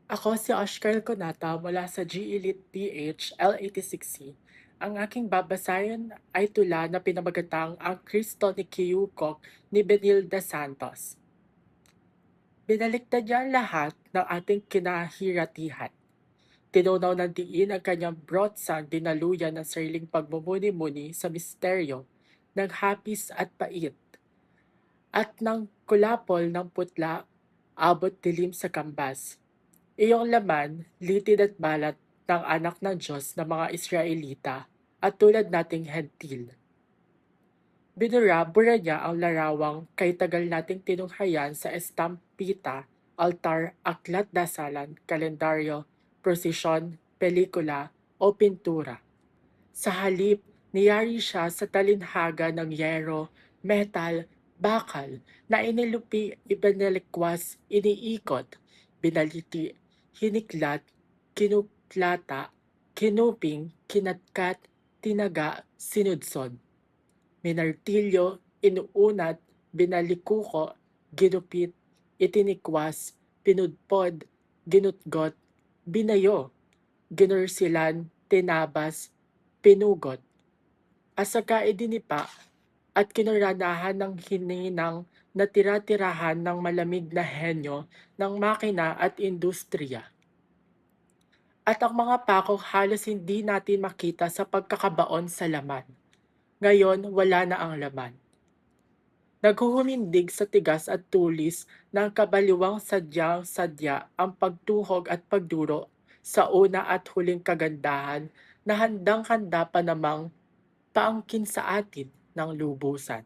Ako si Oscar Conata mula sa G-Elite PH L86C. Ang aking babasahin ay tula na pinamagatang Ang Kristo ni Kiyukok ni Benilda Santos. Binaliktad niya ang lahat ng ating kinahiratihan. Tinunaw ng diin ang kanyang brotsang dinaluyan ng sariling pagmumuni-muni sa misteryo ng hapis at pait at ng kulapol ng putla abot dilim sa kambas. Iyong laman, litid at balat ng anak ng Diyos ng mga Israelita at tulad nating hentil. Binura-bura niya ang larawang kay tagal nating tinunghayan sa estampita, altar, aklat dasalan, kalendaryo, prosesyon, pelikula o pintura. Sa halip, niyari siya sa talinhaga ng yero, metal, bakal na inilupi, ibinalikwas, iniikot, binaliti, hiniklat, kinuklata, kinuping, kinatkat, tinaga, sinudsod. Minartilyo, inuunat, binalikuko, ginupit, itinikwas, pinudpod, ginutgot, binayo, ginursilan, tinabas, pinugot, asaka idinipa, at kinuranahan ng hininang na tira-tirahan ng malamig na henyo ng makina at industriya. At ang mga pako halos hindi natin makita sa pagkakabaon sa laman. Ngayon, wala na ang laman. Naghuhumindig sa tigas at tulis ng kabaliwang sadyang-sadya ang pagtuhog at pagduro sa una at huling kagandahan na handang-handa pa namang paangkin sa atin ng lubusan.